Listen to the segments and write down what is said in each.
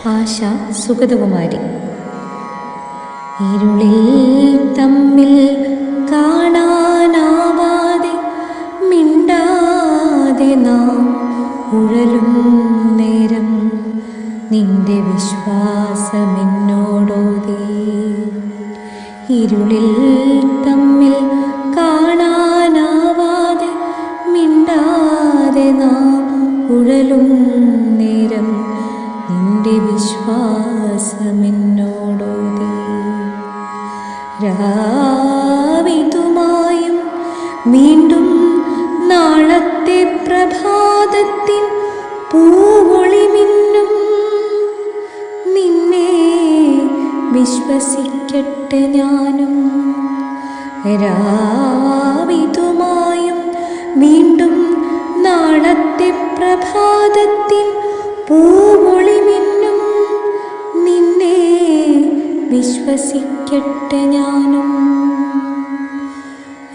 ആശ സുഗതകുമാരി. ഇരുളിൽ തമ്മിൽ കാണാനാവാതെ മിണ്ടാതെ നാം ഉഴലും നേരം നിന്റെ വിശ്വാസമെന്നോടോതി. ഇരുളിൽ തമ്മിൽ കാണാനാവാതെ മിണ്ടാതെ നാം ഉഴലും നേരം നിന്റെ വിശ്വാസമെന്നോടോതി. രാവിതുമായും വീണ്ടും നാളത്തെ പ്രഭാതത്തിൻ പൂവൊളി മിന്നും നിന്നെ വിശ്വസിക്കട്ടെ ഞാനും. രാവിതുമായും വീണ്ടും നാളത്തെ പ്രഭാതത്തിൻ പൂവൊളി മിന്നും നിന്നെ വിശ്വസിക്കട്ടെ ഞാനും.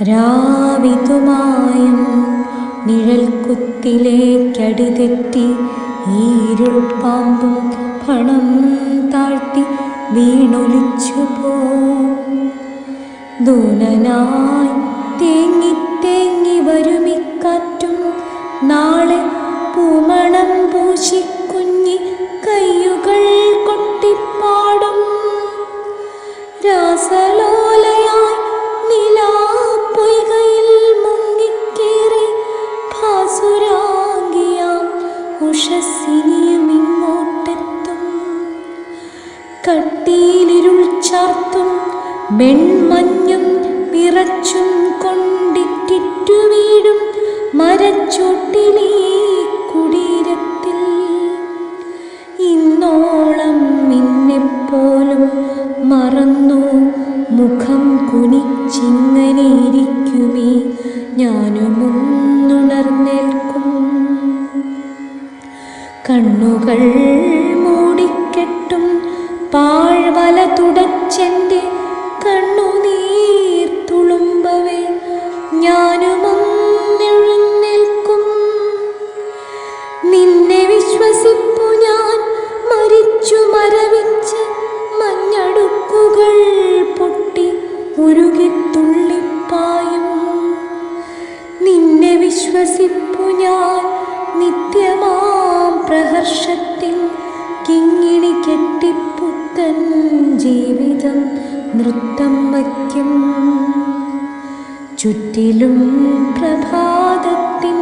രാവിതുമായും നിഴൽക്കുത്തിലേക്കടിതെറ്റി ഈരുൾ പാമ്പും പണം താഴ്ത്തി വീണൊലിച്ചു പോ. ദൂനനായി തേങ്ങി തേങ്ങി വരുമിക്കാറ്റും നാളെ പൂമണം പൂശിക്കുഞ്ഞി കയ്യുകൾ കൊട്ടിപ്പാടും. രാസലോലയായി നിലാപ്പൊയ്കയിൽ മുങ്ങിക്കേറി ഭാസുരാംഗിയാം ഉഷസ്സിനിയും ഇങ്ങോട്ടെത്തും. കട്ടിയിലിരുൾ ചാർത്തും വെൺമഞ്ഞും വിറച്ചും കൊണ്ടിറ്റിറ്റു വീഴും മരച്ചോട്ടിലീ കുടീരത്തിൽ ഇന്നോളം നിന്നെപ്പോലും മറന്നു മുഖം കുനിച്ചിങ്ങനെ ഇരിക്കുമേ ഞാനുമൊന്നുണർന്നേൽക്കും. കണ്ണുകൾ മൂടിക്കെട്ടും പാഴ്വല തുടച്ചെൻ്റെ കണ്ണുനീർ തുളുമ്പവേ ഞാനുമൊന്നെഴുന്നേൽക്കും. നിന്നെ വിശ്വസിപ്പു ഞാൻ മരിച്ചു മരവിച്ച് മഞ്ഞടുക്കുകൾ പൊട്ടി ഉരുകിത്തുള്ളിപ്പായും. നിന്നെ വിശ്വസിപ്പു ഞാൻ നിത്യമാം പ്രഹർഷത്തിൽ കിങ്ങിണി കെട്ടിപ്പുത്തൻ ജീവിതം നൃത്തം വയ്ക്കും. ചുറ്റിലും പ്രഭാതത്തിൻ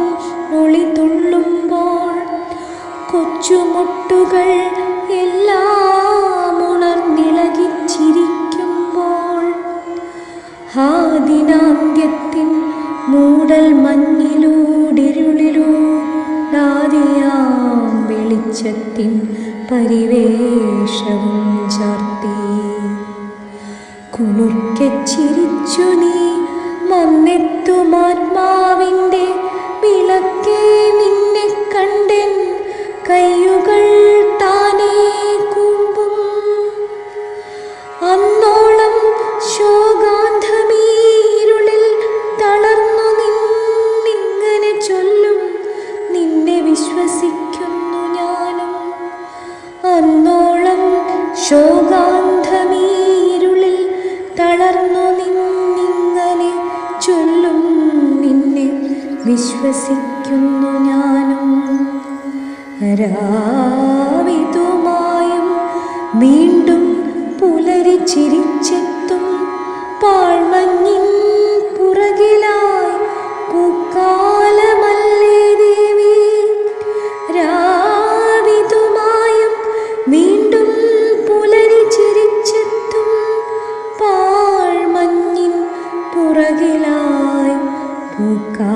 ഒളി തുള്ളുമ്പോൾ കൊച്ചുമുട്ടുകൾ എല്ലാം ഉണർന്നിളകിച്ചിരിക്കുമ്പോൾ ഹാദിനാന്ത്യത്തിൻ മൂടൽ മഞ്ഞിലൂടിരുളിലൂടാതിയാം വെളിച്ചത്തിൻ പരിവേഷവും ചാർത്തി കുളിർക്കെ ചിരിച്ചു നീ വന്നെത്തുമാത്മാവിൻ്റെ വിളക്കേ നിന്നെ കണ്ടെൻ കയ്യുകൾ താനേ കൂമ്പും. അന്നോളം ശോകാന്ധമീരുളിൽ തളർന്നു നിന്നിങ്ങനെ ചൊല്ലും നിന്നെ വിശ്വസിക്കുന്നു ഞാനും. അന്നോളം ശോകാന്ധമീരുളിൽ തളർന്നു നിന്നിങ്ങനെ ചൊല്ലും നിന്നെ വിശ്വസിക്കുന്നു ഞാനും. രാവിതുമായും വീണ്ടും പുലരി ചിരിച്ചെത്തും പാഴ്മഞ്ഞിൻ പുറകിലായി പൂക്കാലമല്ലേ ദേവി. രാവിതുമായും വീണ്ടും പുലരി ചിരിച്ചെത്തും പാഴ്മഞ്ഞിൻ പുറകിലായി പൂക്കാ